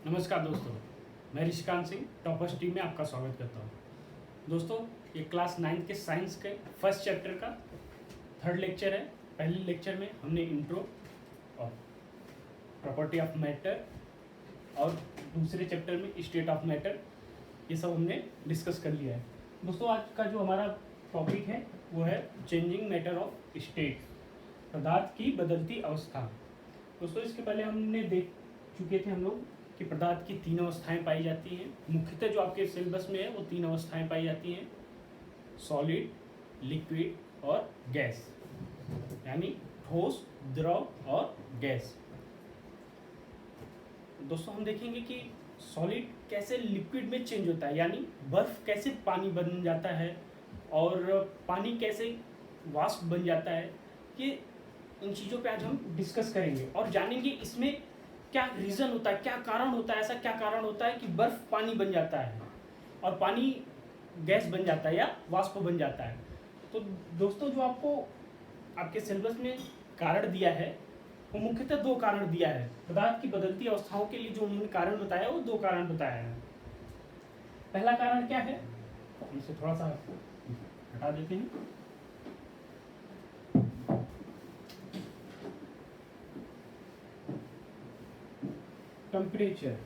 नमस्कार दोस्तों, मैं ऋषिकांत सिंह टॉपर्स टीम में आपका स्वागत करता हूँ। दोस्तों, ये क्लास 9 के साइंस के फर्स्ट चैप्टर का थर्ड लेक्चर है। पहले लेक्चर में हमने इंट्रो और प्रॉपर्टी ऑफ मैटर और दूसरे चैप्टर में स्टेट ऑफ मैटर ये सब हमने डिस्कस कर लिया है। दोस्तों, आज का जो हमारा टॉपिक है वो है चेंजिंग मैटर ऑफ स्टेट, पदार्थ की बदलती अवस्था। दोस्तों, इसके पहले हमने देख चुके थे हम लोग कि पदार्थ की 3 अवस्थाएं पाई जाती हैं। मुख्यतः जो आपके सिलेबस में है वो 3 अवस्थाएं पाई जाती हैं, सॉलिड, लिक्विड और गैस, यानी ठोस, द्रव और गैस। दोस्तों, हम देखेंगे कि सॉलिड कैसे लिक्विड में चेंज होता है, यानी बर्फ कैसे पानी बन जाता है और पानी कैसे वाष्प बन जाता है। ये इन चीज़ों पे आज हम डिस्कस करेंगे और जानेंगे इसमें क्या रीज़न होता है, क्या कारण होता है, ऐसा क्या कारण होता है कि बर्फ़ पानी बन जाता है और पानी गैस बन जाता है या वाष्प बन जाता है। तो दोस्तों, जो आपको आपके सिलेबस में कारण दिया है वो मुख्यतः 2 कारण दिया है। पदार्थ की बदलती अवस्थाओं के लिए जो उन्होंने कारण बताया वो 2 कारण बताया है। पहला कारण क्या है, हम इसे थोड़ा सा हटा देते हैं। टेम्परेचर,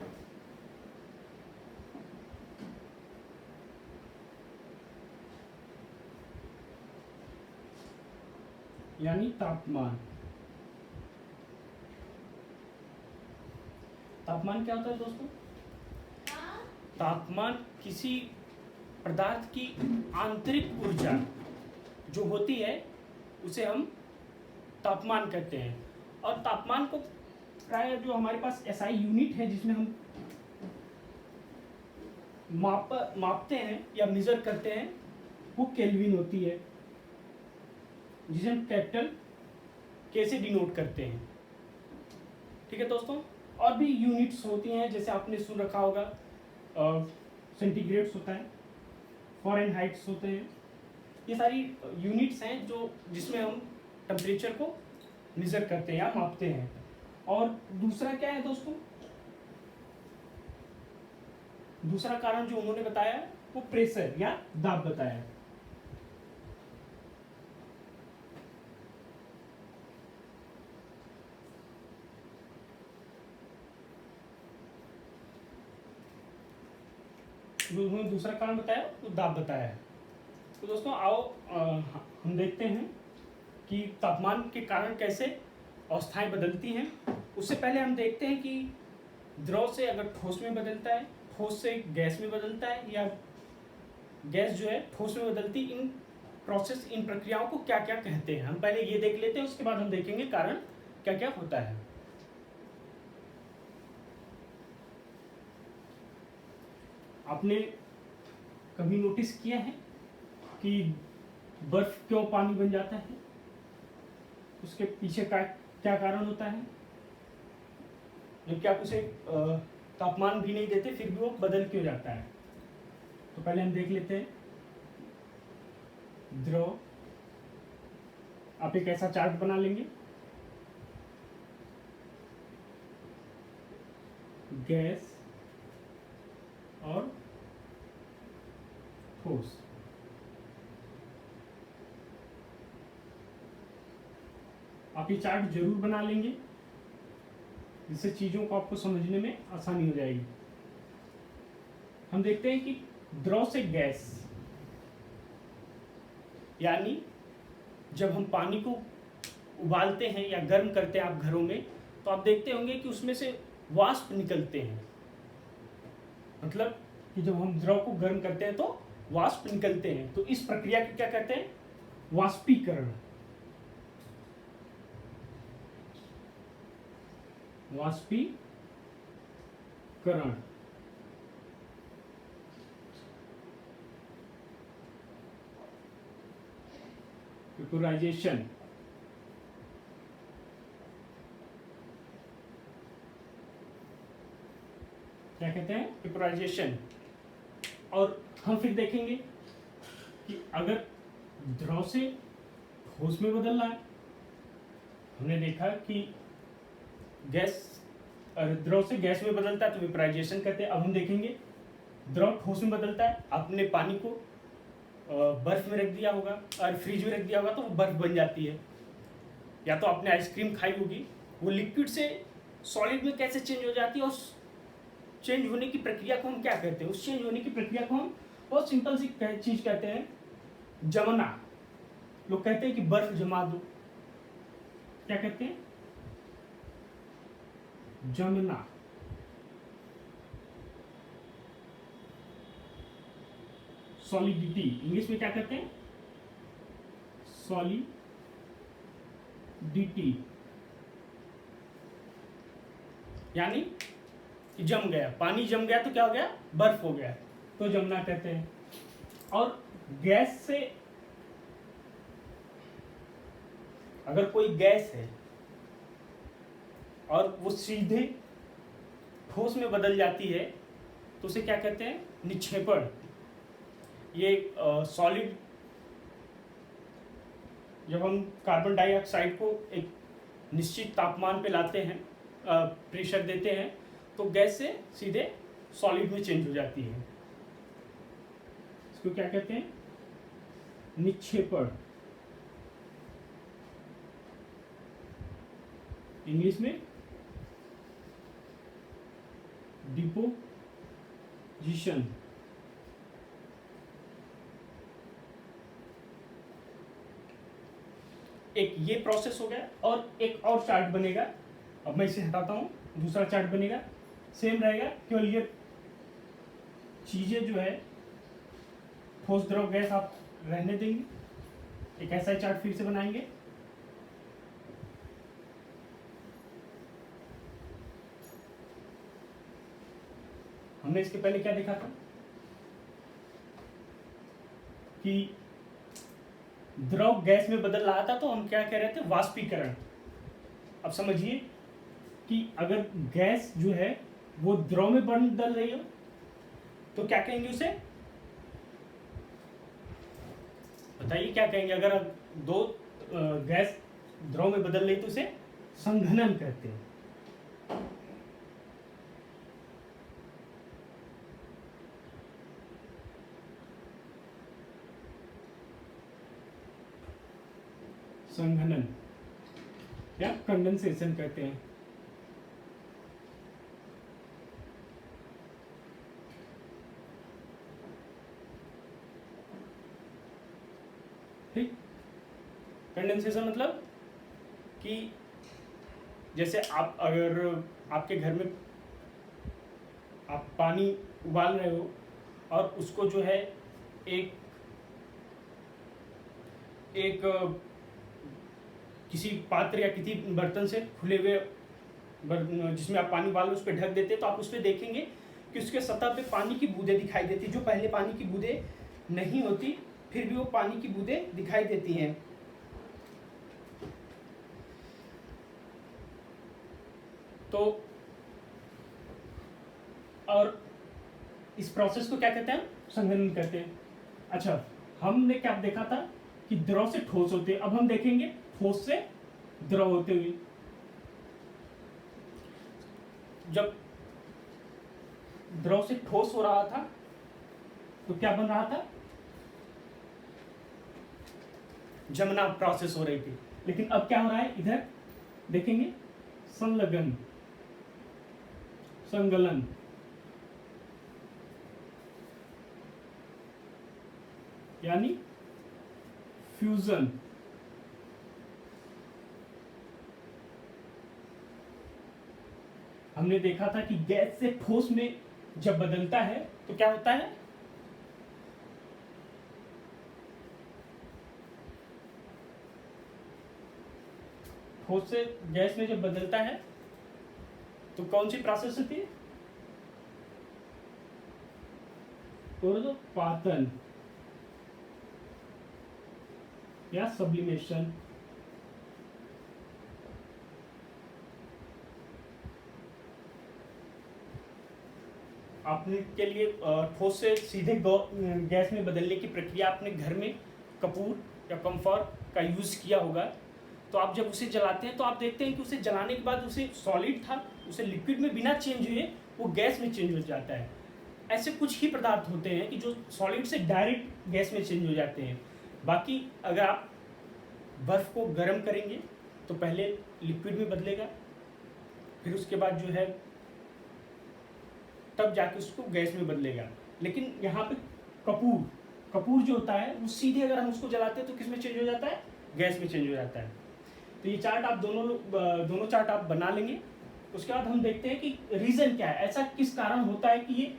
यानी तापमान। तापमान क्या होता है दोस्तों? तापमान किसी पदार्थ की आंतरिक ऊर्जा जो होती है उसे हम तापमान कहते हैं। और तापमान को प्राय जो हमारे पास एसआई यूनिट है जिसमें हम मापते हैं या मेजर करते हैं वो केल्विन होती है, जिसे हम कैपिटल के से डिनोट करते हैं। ठीक है दोस्तों, और भी यूनिट्स होती हैं, जैसे आपने सुन रखा होगा सेंटीग्रेड्स होता है, फ़ारेनहाइट्स होते हैं। ये सारी यूनिट्स हैं जो जिसमें हम टेम्परेचर को मेजर करते हैं या मापते हैं। और दूसरा क्या है दोस्तों? दूसरा कारण जो उन्होंने बताया वो प्रेशर या दाब बताया। जो उन्होंने दूसरा कारण बताया वो दाब बताया है। तो दोस्तों, आओ हम देखते हैं कि तापमान के कारण कैसे अवस्थाएं बदलती हैं। उससे पहले हम देखते हैं कि द्रव से अगर ठोस में बदलता है, ठोस से गैस में बदलता है, या गैस जो है ठोस में बदलती, इन प्रोसेस, इन प्रक्रियाओं को क्या क्या कहते हैं। हम पहले ये देख लेते हैं, उसके बाद हम देखेंगे कारण क्या क्या होता है। आपने कभी नोटिस किया है कि बर्फ क्यों पानी बन जाता है? उसके पीछे का क्या कारण होता है? जबकि आप उसे तापमान भी नहीं देते फिर भी वो बदल क्यों जाता है? तो पहले हम देख लेते हैं। द्रव, आप एक ऐसा चार्ट बना लेंगे, गैस और ठोस। आप ये चार्ट जरूर बना लेंगे, जिससे चीज़ों को आपको समझने में आसानी हो जाएगी। हम देखते हैं कि द्रव से गैस, यानी जब हम पानी को उबालते हैं या गर्म करते हैं आप घरों में, तो आप देखते होंगे कि उसमें से वाष्प निकलते हैं। मतलब कि जब हम द्रव को गर्म करते हैं तो वाष्प निकलते हैं। तो इस प्रक्रिया को क्या कहते हैं? वाष्पीकरण। वाष्पीकरण। वेपोराइजेशन। क्या कहते हैं? वेपोराइजेशन। और हम फिर देखेंगे कि अगर द्रव से ठोस में बदल रहा है, हमने देखा कि गैस और द्रव से गैस में बदलता है तो वेपराइजेशन कहते हैं। अब हम देखेंगे द्रव ठोस में बदलता है। आपने पानी को बर्फ में रख दिया होगा और फ्रिज में रख दिया होगा तो वो बर्फ बन जाती है। या तो आपने आइसक्रीम खाई होगी, वो लिक्विड से सॉलिड में कैसे चेंज हो जाती है, उस चेंज होने की प्रक्रिया को हम क्या कहते हैं? उस चेंज होने की प्रक्रिया को हम बहुत सिंपल सी चीज कहते हैं, जमना। लोग कहते हैं कि बर्फ जमा दो, क्या कहते हैं? जमना। सॉलिडिटी इंग्लिश में क्या कहते हैं? सॉलिडिटी, यानी कि जम गया, पानी जम गया तो क्या हो गया? बर्फ हो गया, तो जमना कहते हैं। और गैस से, अगर कोई गैस है और वो सीधे ठोस में बदल जाती है तो उसे क्या कहते हैं? निक्षेपण। ये सॉलिड, जब हम कार्बन डाइऑक्साइड को एक निश्चित तापमान पे लाते हैं, प्रेशर देते हैं, तो गैस से सीधे सॉलिड में चेंज हो जाती है। इसको क्या कहते हैं? निक्षेपण। इंग्लिश में डिपोजिशन। एक ये प्रोसेस हो गया और एक और चार्ट बनेगा। अब मैं इसे हटाता हूं, दूसरा चार्ट बनेगा, सेम रहेगा, केवल ये चीजें जो है ठोस द्रव गैस आप रहने देंगे। एक ऐसा चार्ट फिर से बनाएंगे। हमने इसके पहले क्या देखा था कि द्रव गैस में बदल रहा था, तो हम क्या कह रहे थे? वाष्पीकरण। अब समझिए कि अगर गैस जो है वो द्रव में बदल रही हो तो क्या कहेंगे उसे? बताइए क्या कहेंगे? अगर दो गैस द्रव में बदल रही तो उसे संघनन कहते हैं। संघनन या कंडेंसेशन कहते हैं। ठीक, कंडेंसेशन मतलब कि जैसे आप, अगर आपके घर में आप पानी उबाल रहे हो और उसको जो है एक किसी पात्र या किसी बर्तन से खुले हुए जिसमें आप पानी उबाल उस पर ढक देते हैं, तो आप उस पर देखेंगे कि उसके सतह पे पानी की बूंदें दिखाई देती, जो पहले पानी की बूंदें नहीं होती, फिर भी वो पानी की बूंदें दिखाई देती हैं। तो और इस प्रोसेस को क्या कहते हैं? संघनन कहते हैं। अच्छा, हमने क्या देखा था कि द्रव से ठोस होते हैं। अब हम देखेंगे ठोस से द्रव होते हुए। जब द्रव से ठोस हो रहा था तो क्या बन रहा था? जमना प्रोसेस हो रही थी। लेकिन अब क्या हो रहा है? इधर देखेंगे संलग्न, संगलन, यानी फ्यूजन। हमने देखा था कि गैस से ठोस में जब बदलता है तो क्या होता है? ठोस से गैस में जब बदलता है तो कौन सी प्रोसेस होती है? पातन या सब्लिमेशन। आपने के लिए ठोस से सीधे गैस में बदलने की प्रक्रिया आपने घर में कपूर या कम्फर का यूज़ किया होगा। तो आप जब उसे जलाते हैं तो आप देखते हैं कि उसे जलाने के बाद उसे सॉलिड था उसे लिक्विड में बिना चेंज हुए वो गैस में चेंज हो जाता है। ऐसे कुछ ही पदार्थ होते हैं कि जो सॉलिड से डायरेक्ट गैस में चेंज हो जाते हैं। बाकी अगर आप बर्फ़ को गर्म करेंगे तो पहले लिक्विड में बदलेगा, फिर उसके बाद जो है तब जाके उसको गैस में बदलेगा। लेकिन यहाँ पे कपूर जो होता है वो सीधे अगर हम उसको जलाते हैं तो किस में चेंज हो जाता है, गैस में चेंज हो जाता है। तो ये चार्ट आप दोनों चार्ट आप बना लेंगे। उसके बाद हम देखते हैं कि रीज़न क्या है, ऐसा किस कारण होता है कि ये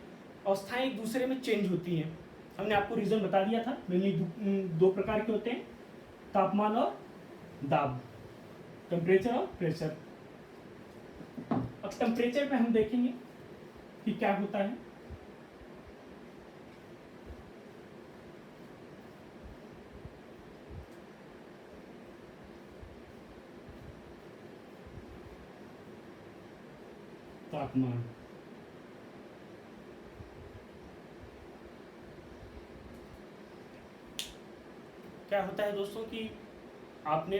अवस्थाएं एक दूसरे में चेंज होती हैं। हमने आपको रीज़न बता दिया था, मेनली दो प्रकार के होते हैं, तापमान और दाब, टेम्परेचर और प्रेशर। अब टेम्परेचर पे हम देखेंगे कि क्या होता है। तापमान क्या होता है दोस्तों कि आपने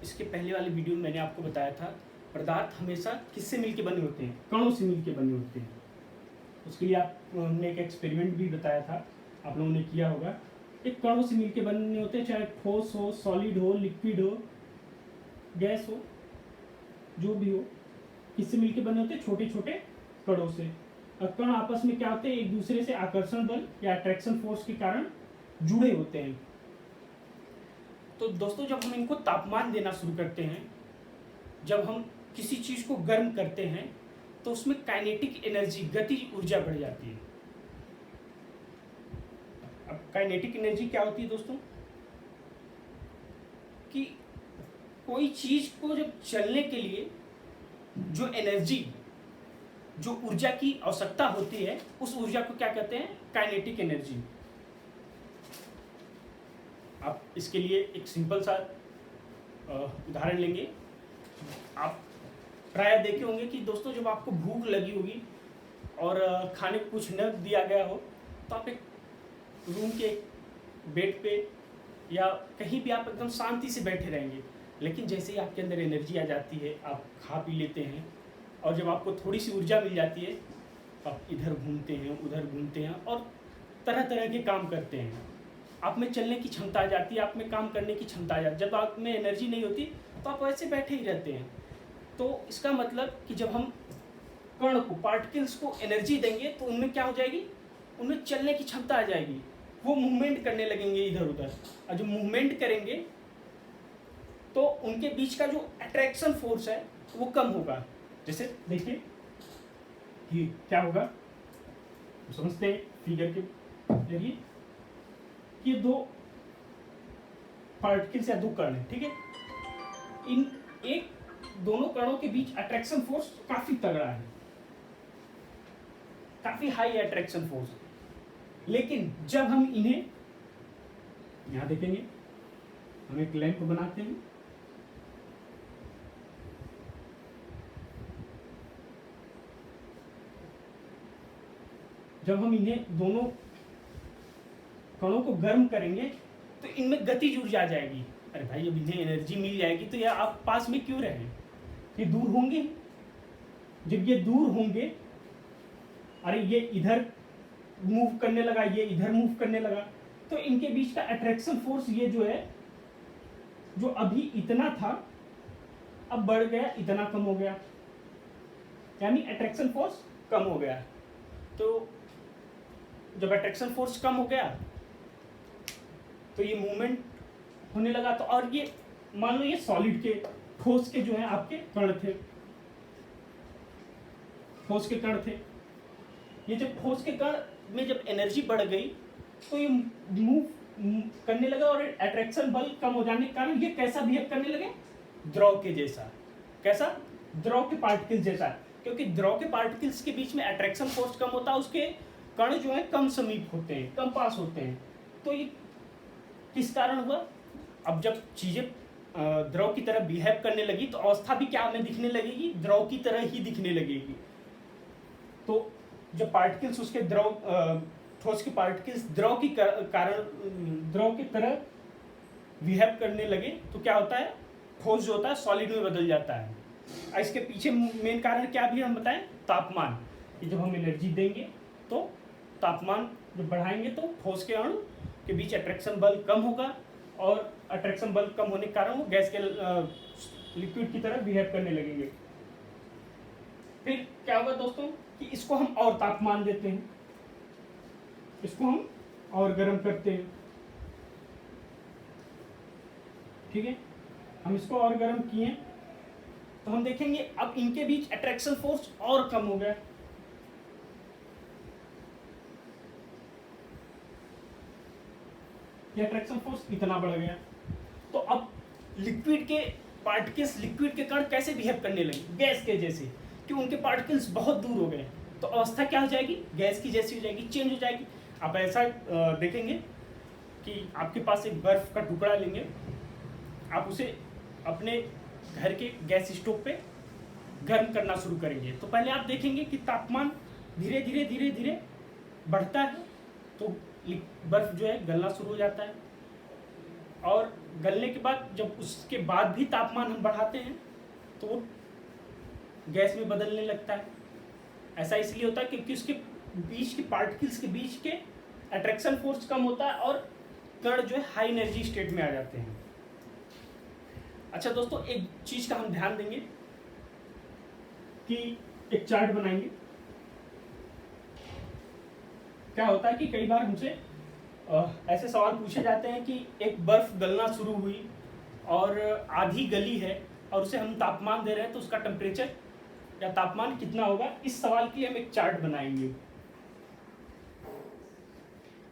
इसके पहले वाले वीडियो में मैंने आपको बताया था, पदार्थ हमेशा किससे मिलके बने होते हैं, कणों से मिलके बने होते हैं। उसके लिए हमने एक एक्सपेरिमेंट भी बताया था, आप लोगों ने किया होगा। एक कणों से मिलके बने होते हैं, चाहे ठोस हो, सॉलिड हो, लिक्विड हो, गैस हो, जो भी हो, किससे मिलके बने होते हैं, छोटे छोटे कणों से। और कण आपस में क्या होते हैं, एक दूसरे से आकर्षण बल या अट्रैक्शन फोर्स के कारण जुड़े होते हैं। तो दोस्तों जब हम इनको तापमान देना शुरू करते हैं, जब हम किसी चीज को गर्म करते हैं तो उसमें काइनेटिक एनर्जी, गति ऊर्जा बढ़ जाती है। अब काइनेटिक एनर्जी क्या होती है दोस्तों, कि कोई चीज को जब चलने के लिए जो एनर्जी, जो ऊर्जा की आवश्यकता होती है, उस ऊर्जा को क्या कहते हैं, काइनेटिक एनर्जी। आप इसके लिए एक सिंपल सा उदाहरण लेंगे। आप प्रायः देखे होंगे कि दोस्तों जब आपको भूख लगी होगी और खाने को कुछ न दिया गया हो तो आप एक रूम के बेड पे या कहीं भी आप एकदम शांति से बैठे रहेंगे। लेकिन जैसे ही आपके अंदर एनर्जी आ जाती है, आप खा पी लेते हैं और जब आपको थोड़ी सी ऊर्जा मिल जाती है तो आप इधर घूमते हैं, उधर घूमते हैं और तरह तरह के काम करते हैं। आप में चलने की क्षमता आ जाती है, आप में काम करने की क्षमता आ जाती है। जब आप में एनर्जी नहीं होती तो आप वैसे बैठे ही रहते हैं। तो इसका मतलब कि जब हम कण को, पार्टिकल्स को एनर्जी देंगे तो उनमें क्या हो जाएगी, उनमें चलने की क्षमता आ जाएगी, वो मूवमेंट करने लगेंगे इधर उधर। और जब मूवमेंट करेंगे तो उनके बीच का जो अट्रैक्शन फोर्स है वो कम होगा। जैसे देखिए कि क्या होगा, समझते हैं फिगर के जरिए। ये दो पार्टिकल्स या दो कण हैं, ठीक है। इन एक दोनों कणों के बीच अट्रैक्शन फोर्स काफी तगड़ा है, काफी हाई अट्रैक्शन फोर्स। लेकिन जब हम इन्हें यहां देखेंगे, हम एक लैंप बनाते हैं, जब हम इन्हें दोनों कणों को गर्म करेंगे तो इनमें गतिज ऊर्जा आ जाएगी। अरे भाई अब इन्हें एनर्जी मिल जाएगी तो यार आप पास में क्यों रहें, ये दूर होंगे। जब ये दूर होंगे, अरे ये इधर मूव करने लगा, ये इधर मूव करने लगा, तो इनके बीच का अट्रैक्शन फोर्स ये जो है, जो अभी इतना था अब बढ़ गया, इतना कम हो गया, यानी अट्रैक्शन फोर्स कम हो गया। तो जब अट्रैक्शन फोर्स कम हो गया तो ये मूवमेंट होने लगा। तो और ये मान लो ये सॉलिड के, ठोस के जो है आपके कण थे, ठोस के कण थे। ये जब ठोस के कण में जब एनर्जी बढ़ गई तो ये मूव करने लगा और अट्रैक्शन बल कम हो जाने के कारण ये कैसा बिहेव करने लगे, द्रव के जैसा। कैसा, द्रव के पार्टिकल्स जैसा। क्योंकि द्रव के पार्टिकल्स के बीच में अट्रैक्शन फोर्स कम होता है, उसके कण जो है कम समीप होते हैं, कम पास होते हैं। तो ये किस कारण हुआ, अब जब चीजें द्रव की तरह बिहेव करने लगी तो अवस्था भी क्या हमें दिखने लगेगी, द्रव की तरह ही दिखने लगेगी। तो जब पार्टिकल्स उसके द्रव, ठोस के पार्टिकल्स द्रव की कारण द्रव की तरह बिहेव करने लगे तो क्या होता है, ठोस जो होता है सॉलिड में बदल जाता है। इसके पीछे मेन कारण क्या भी हम बताएं, तापमान, कि जब हम एनर्जी देंगे तो तापमान जब बढ़ाएंगे तो ठोस के अणु के बीच अट्रैक्शन बल कम होगा, और अट्रैक्शन बल कम होने के कारण वो गैस के लिक्विड की तरह बिहेव करने लगेंगे। फिर क्या होगा दोस्तों कि इसको हम और तापमान देते हैं, इसको हम और गर्म करते हैं, ठीक है। हम इसको और गर्म किए तो हम देखेंगे अब इनके बीच अट्रैक्शन फोर्स और कम हो गया, ये अट्रैक्शन फोर्स इतना बढ़ गया। तो अब लिक्विड के पार्टिकल्स, लिक्विड के कण कैसे बिहेव करने लगे, गैस के जैसे, कि उनके पार्टिकल्स बहुत दूर हो गए, तो अवस्था क्या हो जाएगी, गैस की जैसी हो जाएगी, चेंज हो जाएगी। आप ऐसा देखेंगे कि आपके पास एक बर्फ का टुकड़ा लेंगे, आप उसे अपने घर के गैस स्टोव पे गर्म करना शुरू करेंगे, तो पहले आप देखेंगे कि तापमान धीरे धीरे धीरे धीरे बढ़ता है, तो बर्फ जो है गलना शुरू हो जाता है, और गलने के बाद जब उसके बाद भी तापमान हम बढ़ाते हैं तो वो गैस में बदलने लगता है। ऐसा इसलिए होता है क्योंकि उसके बीच के पार्टिकल्स के बीच के अट्रैक्शन फोर्स कम होता है और कण जो है हाई एनर्जी स्टेट में आ जाते हैं। अच्छा दोस्तों, एक चीज का हम ध्यान देंगे कि एक चार्ट बनाएंगे। क्या होता है कि कई बार हमसे ऐसे सवाल पूछे जाते हैं कि एक बर्फ गलना शुरू हुई और आधी गली है और उसे हम तापमान दे रहे हैं, तो उसका टेम्परेचर या तापमान कितना होगा। इस सवाल के लिए हम एक चार्ट बनाएंगे।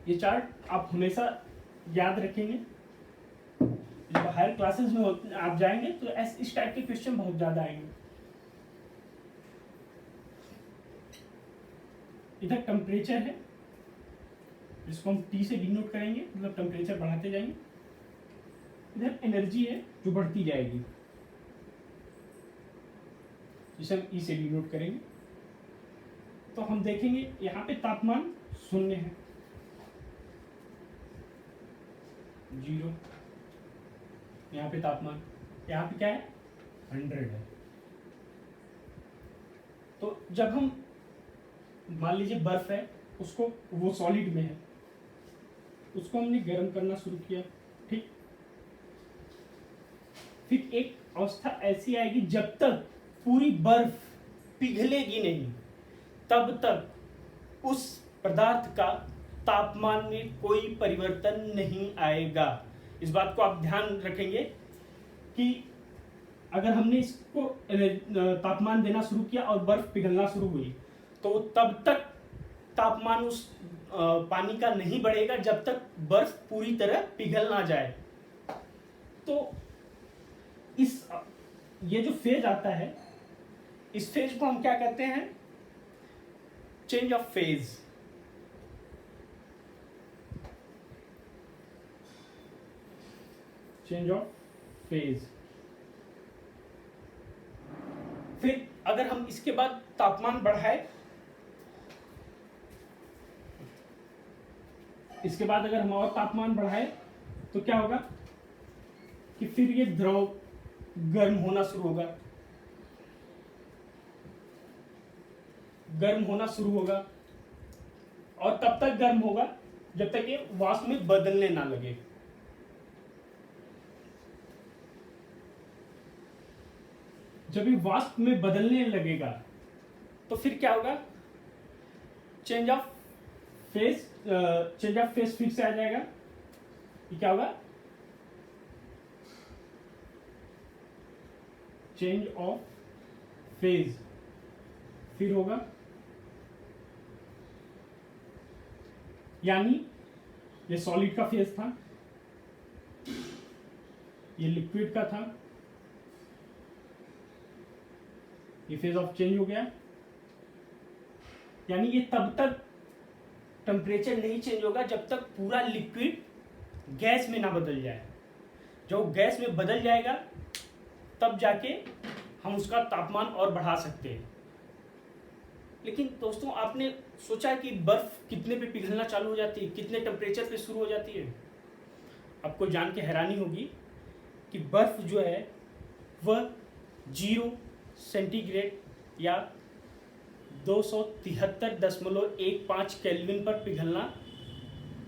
ये चार्ट आप हमेशा याद रखेंगे, जब हायर क्लासेस में आप जाएंगे तो इस टाइप के क्वेश्चन बहुत ज्यादा आएंगे। इधर टेम्परेचर है जिसको हम T से डिनोट करेंगे, मतलब टेम्परेचर बढ़ाते जाएंगे। इधर एनर्जी है जो बढ़ती जाएगी, जिसे हम E से डिनोट करेंगे। तो हम देखेंगे यहाँ पे तापमान 0 है, 0, यहाँ पे तापमान, यहाँ पे क्या है 100 है। तो जब हम मान लीजिए बर्फ है, उसको, वो सॉलिड में है, उसको हमने गर्म करना शुरू किया, ठीक। फिर एक अवस्था ऐसी आएगी जब तक पूरी बर्फ पिघलेगी नहीं, तब तक उस पदार्थ का तापमान में कोई परिवर्तन नहीं आएगा। इस बात को आप ध्यान रखेंगे कि अगर हमने इसको तापमान देना शुरू किया और बर्फ पिघलना शुरू हुई, तो तब तक तापमान उस पानी का नहीं बढ़ेगा जब तक बर्फ पूरी तरह पिघल ना जाए। तो ये जो फेज आता है, इस फेज को हम क्या कहते हैं, change of phase. Change of phase. फिर अगर हम इसके बाद तापमान बढ़ाए, इसके बाद अगर हम और तापमान बढ़ाए तो क्या होगा कि फिर ये द्रव गर्म होना शुरू होगा, गर्म होना शुरू होगा, और तब तक गर्म होगा जब तक ये वाष्प में बदलने ना लगे। जब ये वाष्प में बदलने लगेगा तो फिर क्या होगा, change of phase. Change of phase फिर से आ जाएगा। ये क्या होगा, चेंज ऑफ फेज फिर होगा, यानी ये सॉलिड का फेज था, ये लिक्विड का था, ये फेज ऑफ चेंज हो गया। यानी ये तब तक टेम्परेचर नहीं चेंज होगा जब तक पूरा लिक्विड गैस में ना बदल जाए। जब गैस में बदल जाएगा तब जाके हम उसका तापमान और बढ़ा सकते हैं। लेकिन दोस्तों, आपने सोचा कि बर्फ कितने पे पिघलना चालू हो जाती है, कितने टेम्परेचर पे शुरू हो जाती है? आपको जान के हैरानी होगी कि बर्फ जो है वह 0 सेंटीग्रेड या 273.15 केल्विन पर पिघलना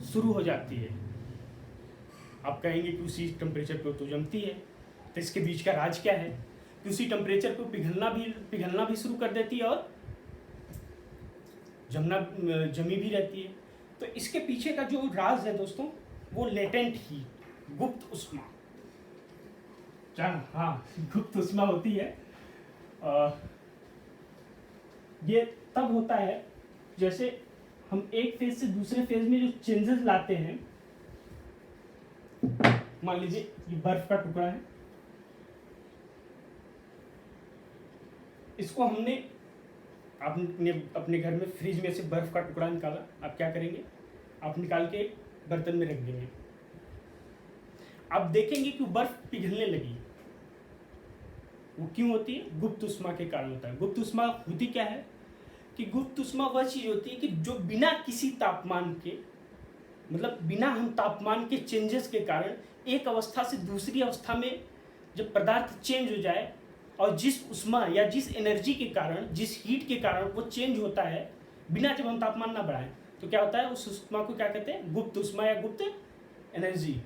शुरू हो जाती है। आप कहेंगे कि उसी टेम्परेचर पर तो जमती है, तो इसके बीच का राज क्या है कि उसी टेम्परेचर पर पिघलना भी शुरू कर देती है और जमी भी रहती है। तो इसके पीछे का जो राज है दोस्तों, वो लेटेंट हीट, गुप्त उष्मा। हाँ, गुप्त उष्मा होती है। ये तब होता है जैसे हम एक फेज से दूसरे फेज में जो चेंजेस लाते हैं। मान लीजिए ये बर्फ का टुकड़ा है, इसको हमने अपने घर में फ्रिज में से बर्फ का टुकड़ा निकाला। आप क्या करेंगे, आप निकाल के बर्तन में रख देंगे। आप देखेंगे कि बर्फ पिघलने लगी। वो क्यों होती है? गुप्त उष्मा के कारण होता है। गुप्त उष्मा होती क्या है कि गुप्त उष्मा वह चीज होती है कि जो बिना किसी तापमान के, मतलब बिना हम तापमान के चेंजेस के कारण एक अवस्था से दूसरी अवस्था में जब पदार्थ चेंज हो जाए, और जिस उष्मा या जिस एनर्जी के कारण, जिस हीट के कारण वो चेंज होता है, बिना जब हम तापमान ना बढ़ाएं, तो क्या होता है? उस उष्मा को क्या कहते हैं? गुप्त उष्मा या गुप्त एनर्जी,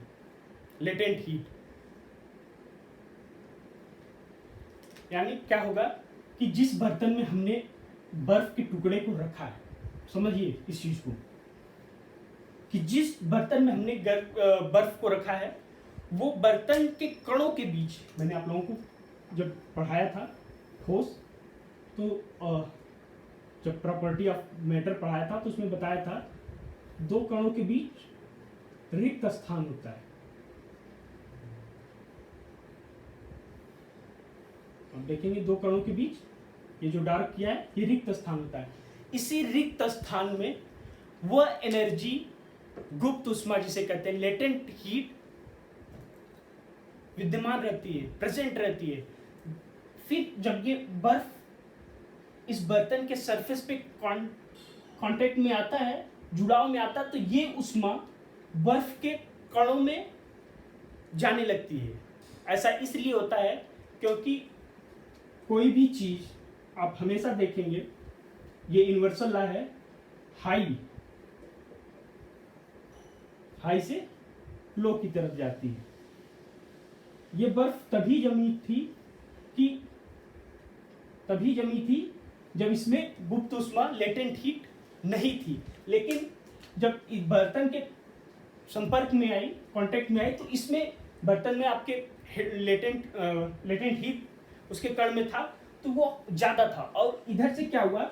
लेटेंट हीट। यानी क्या होगा कि जिस बर्तन में हमने बर्फ के टुकड़े को रखा है, समझिए इस चीज को, कि जिस बर्तन में हमने बर्फ को रखा है, वो बर्तन के कणों के बीच, मैंने आप लोगों को जब पढ़ाया था ठोस, तो जब प्रॉपर्टी ऑफ मैटर पढ़ाया था तो उसमें बताया था दो कणों के बीच रिक्त स्थान होता है। अब देखेंगे दो कणों के बीच, ये जो डार्क किया है, ये रिक्त स्थान होता है। इसी रिक्त स्थान में वह एनर्जी, गुप्त उष्मा जिसे कहते हैं, लेटेंट हीट, विद्यमान रहती है, प्रेजेंट रहती है। फिर जब ये बर्फ इस बर्तन के सरफेस पे कांटेक्ट में आता है, जुड़ाव में आता है, तो ये उष्मा बर्फ के कणों में जाने लगती है। ऐसा इसलिए होता है क्योंकि कोई भी चीज आप हमेशा देखेंगे, ये यूनिवर्सल लॉ है, हाई से लो की तरफ जाती है। ये बर्फ तभी जमी थी जब इसमें गुप्त उष्मा, लेटेंट हीट नहीं थी। लेकिन जब इस बर्तन के संपर्क में आई, कांटेक्ट में आई, तो इसमें बर्तन में आपके लेटेंट हीट उसके कण में था, तो वो ज्यादा था। और इधर से क्या हुआ,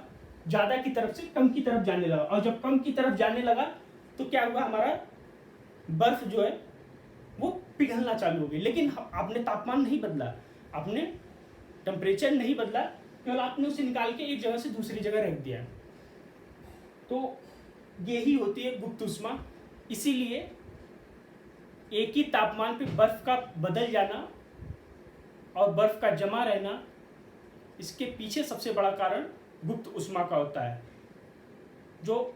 ज्यादा की तरफ से कम की तरफ जाने लगा। और जब कम की तरफ जाने लगा तो क्या हुआ, हमारा बर्फ जो है वो पिघलना चालू हो गई। लेकिन आपने तापमान नहीं बदला, आपने टेम्परेचर नहीं बदला, केवल आपने उसे निकाल के एक जगह से दूसरी जगह रख दिया। तो यही होती है गुप्त उष्मा। इसीलिए एक ही तापमान पे बर्फ का बदल जाना और बर्फ का जमा रहना, इसके पीछे सबसे बड़ा कारण गुप्त उष्मा का होता है, जो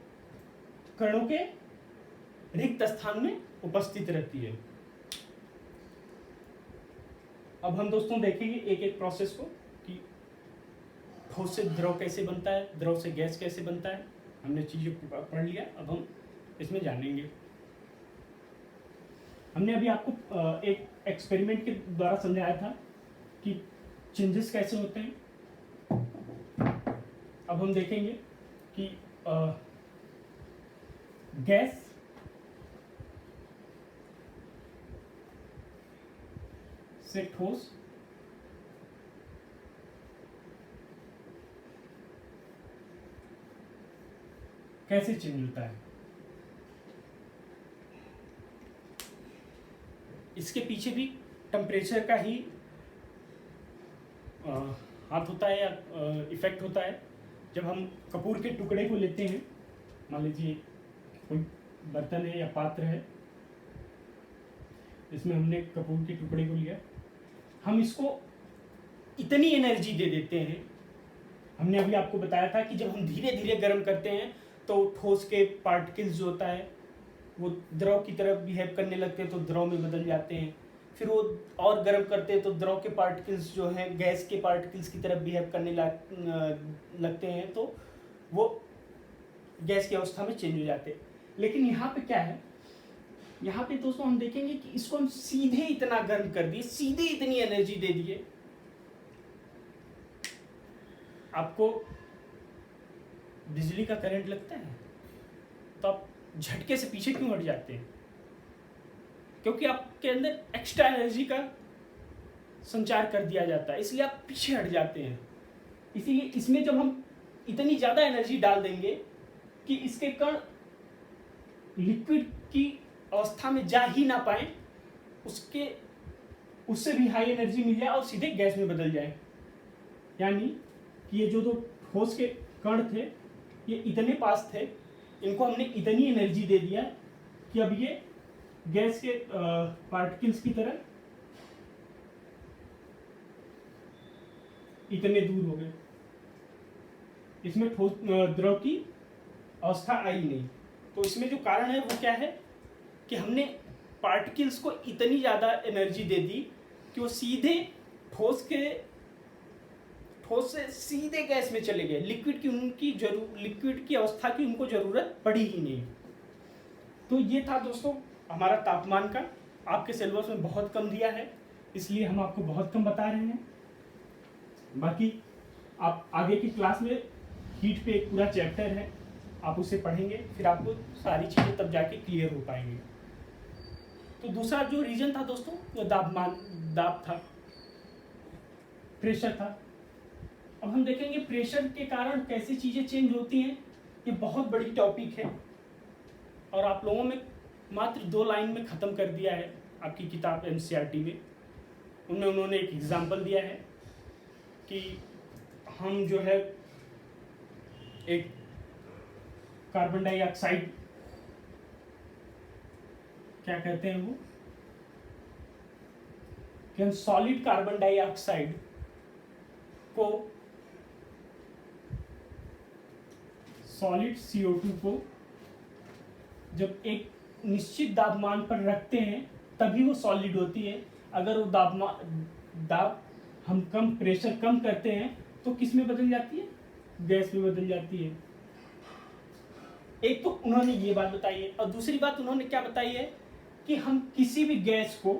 कणों के रिक्त स्थान में उपस्थित रहती है। अब हम दोस्तों देखेंगे एक एक प्रोसेस को कि ठोस से द्रव कैसे बनता है, द्रव से गैस कैसे बनता है। हमने चीजें पढ़ लिया, अब हम इसमें जानेंगे। हमने अभी आपको एक एक्सपेरिमेंट के द्वारा समझाया था कि चेंजेस कैसे होते हैं। अब हम देखेंगे कि गैस से ठोस, कैसे चेंज होता है। इसके पीछे भी टेम्परेचर का ही हाथ होता है या इफेक्ट होता है। जब हम कपूर के टुकड़े को लेते हैं, मान लीजिए कोई बर्तन है या पात्र है, इसमें हमने कपूर के टुकड़े को लिया, हम इसको इतनी एनर्जी दे देते हैं। हमने अभी आपको बताया था कि जब हम धीरे धीरे गर्म करते हैं तो ठोस के पार्टिकल्स जो होता है वो द्रव की तरफ बिहेव करने लगते हैं, तो द्रव में बदल जाते हैं। फिर वो और गर्म करते हैं तो द्रव के पार्टिकल्स जो हैं गैस के पार्टिकल्स की तरफ बिहेव करने लगते हैं, तो वो गैस की अवस्था में चेंज हो जाते हैं। लेकिन यहाँ पे क्या है, यहाँ पे दोस्तों हम देखेंगे कि इसको हम सीधे इतना गर्म कर दिए, सीधे इतनी एनर्जी दे दिए, आपको बिजली का करंट लगता है तो आप झटके से पीछे क्यों हट जाते हैं? क्योंकि आपके अंदर एक्स्ट्रा एनर्जी का संचार कर दिया जाता है, इसलिए आप पीछे हट जाते हैं। इसीलिए इसमें जब हम इतनी ज़्यादा एनर्जी डाल देंगे कि इसके कण लिक्विड की अवस्था में जा ही ना पाए, उससे भी हाई एनर्जी मिल जाए और सीधे गैस में बदल जाए। यानी कि ये जो दो ठोस के कण थे ये इतने पास थे, इनको हमने इतनी एनर्जी दे दिया कि अब ये गैस के पार्टिकल्स की तरह इतने दूर हो गए, इसमें ठोस द्रव की अवस्था आई नहीं। तो इसमें जो कारण है वो क्या है कि हमने पार्टिकल्स को इतनी ज़्यादा एनर्जी दे दी कि वो सीधे ठोस से सीधे गैस में चले गए। लिक्विड की अवस्था की उनको जरूरत पड़ी ही नहीं। तो ये था दोस्तों हमारा तापमान का। आपके सिलेबस में बहुत कम दिया है, इसलिए हम आपको बहुत कम बता रहे हैं। बाकी आप आगे की क्लास में हीट पे एक पूरा चैप्टर है, आप उसे पढ़ेंगे, फिर आपको सारी चीज़ें तब जाके क्लियर हो पाएंगी। तो दूसरा जो रीजन था दोस्तों वो दाब था, प्रेशर था। अब हम देखेंगे प्रेशर के कारण कैसी चीज़ें चेंज होती हैं। ये बहुत बड़ी टॉपिक है और आप लोगों में मात्र 2 लाइन में ख़त्म कर दिया है आपकी किताब एनसीईआरटी में। उनमें उन्होंने एक एग्जाम्पल दिया है कि हम जो है एक कार्बन डाइऑक्साइड, क्या कहते हैं वो, कि हम सॉलिड कार्बन डाइऑक्साइड को, सॉलिड CO2 को जब एक निश्चित दाबमान पर रखते हैं तभी वो सॉलिड होती है। अगर वो दाब हम प्रेशर कम करते हैं तो किस में बदल जाती है? गैस में बदल जाती है। एक तो उन्होंने ये बात बताई है, और दूसरी बात उन्होंने क्या बताई है कि हम किसी भी गैस को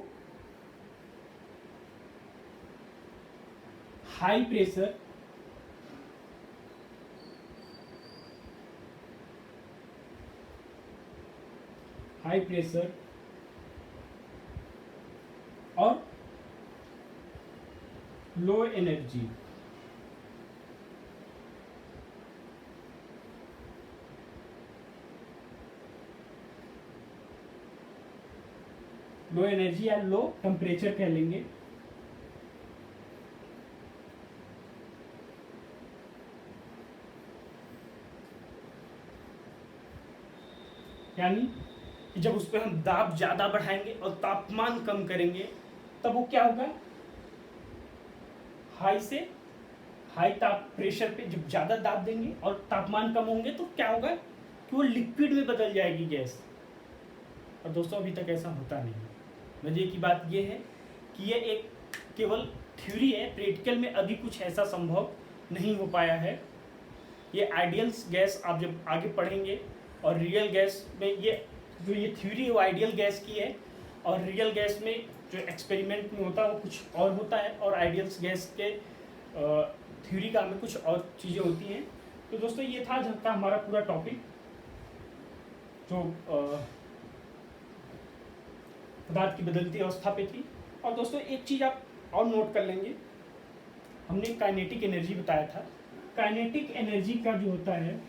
हाई प्रेशर और लो एनर्जी या लो टेम्परेचर कह लेंगे, यानी कि जब उस पर हम दाब ज़्यादा बढ़ाएंगे और तापमान कम करेंगे तब वो क्या होगा, हाई प्रेशर पे जब ज़्यादा दाब देंगे और तापमान कम होंगे तो क्या होगा कि वो लिक्विड में बदल जाएगी गैस। और दोस्तों अभी तक ऐसा होता नहीं। मजे की बात ये है कि ये एक केवल थ्योरी है, प्रैक्टिकल में अभी कुछ ऐसा संभव नहीं हो पाया है। ये आइडियल गैस आप जब आगे पढ़ेंगे और रियल गैस में ये थ्योरी है वो आइडियल गैस की है, और रियल गैस में जो एक्सपेरिमेंट में होता है वो कुछ और होता है, और आइडियल गैस के थ्योरी का हमें कुछ और चीज़ें होती हैं। तो दोस्तों ये था हमारा पूरा टॉपिक जो पदार्थ की बदलती अवस्था पे थी। और दोस्तों एक चीज़ आप और नोट कर लेंगे, हमने काइनेटिक एनर्जी बताया था। काइनेटिक एनर्जी का जो होता है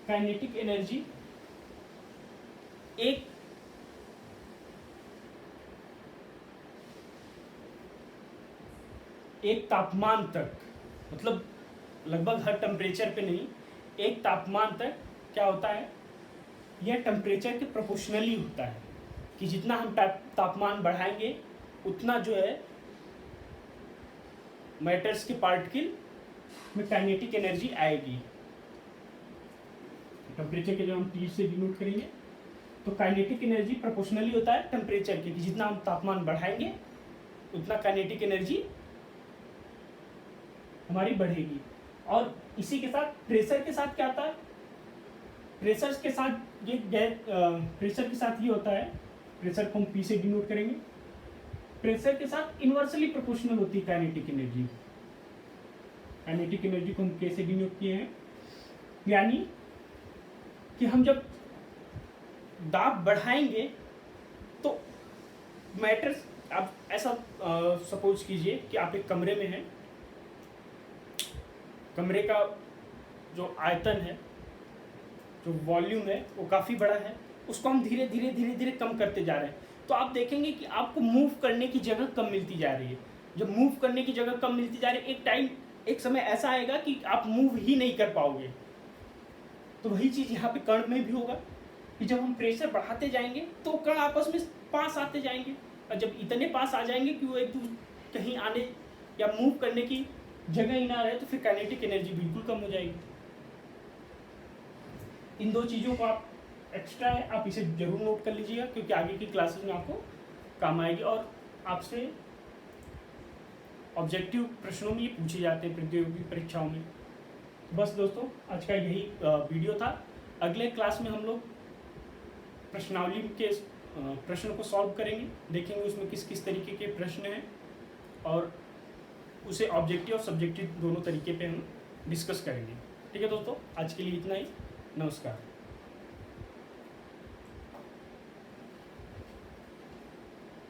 काइनेटिक एनर्जी एक तापमान तक, मतलब लगभग हर टेम्परेचर पे नहीं, एक तापमान तक क्या होता है, यह टेम्परेचर के प्रोपोर्शनली होता है कि जितना हम तापमान बढ़ाएंगे उतना जो है मैटर्स के पार्टिकल में काइनेटिक एनर्जी आएगी। टेम्परेचर के जब हम T से डिनोट करेंगे तो काइनेटिक एनर्जी प्रोपोर्शनली होता है टेम्परेचर के, कि जितना हम तापमान बढ़ाएंगे उतना काइनेटिक एनर्जी हमारी बढ़ेगी। और इसी के साथ प्रेशर के साथ क्या होता है, प्रेशर के साथ ये प्रेशर के साथ ये होता है, प्रेशर को हम P से डिनोट करेंगे, प्रेशर के साथ इनवर्सली प्रोपोर्शनल होती है काइनेटिक एनर्जी। काइनेटिक एनर्जी को हम K से डिनोट किए हैं, यानी कि हम जब दाब बढ़ाएंगे तो मैटर्स, आप ऐसा सपोज कीजिए कि आप एक कमरे में हैं, कमरे का जो आयतन है, जो वॉल्यूम है वो काफ़ी बड़ा है, उसको हम धीरे धीरे धीरे धीरे कम करते जा रहे हैं। तो आप देखेंगे कि आपको मूव करने की जगह कम मिलती जा रही है। जब मूव करने की जगह कम मिलती जा रही है, एक समय ऐसा आएगा कि आप मूव ही नहीं कर पाओगे। तो वही चीज़ यहाँ पे कण में भी होगा कि जब हम प्रेशर बढ़ाते जाएंगे तो कण आपस में पास आते जाएंगे, और जब इतने पास आ जाएंगे कि वो एक दूसरे कहीं आने या मूव करने की जगह ही ना रहे, तो फिर काइनेटिक एनर्जी बिल्कुल कम हो जाएगी। इन दो चीज़ों को आप एक्स्ट्रा है, आप इसे जरूर नोट कर लीजिएगा, क्योंकि आगे की क्लासेस में आपको काम आएगी और आपसे ऑब्जेक्टिव प्रश्नों में ये पूछे जाते हैं प्रतियोगी परीक्षाओं में। बस दोस्तों, आज का यही वीडियो था। अगले क्लास में हम लोग प्रश्नावली के प्रश्न को सॉल्व करेंगे, देखेंगे उसमें किस किस तरीके के प्रश्न हैं और उसे ऑब्जेक्टिव और सब्जेक्टिव दोनों तरीके पे हम डिस्कस करेंगे। ठीक है दोस्तों, आज के लिए इतना ही। नमस्कार।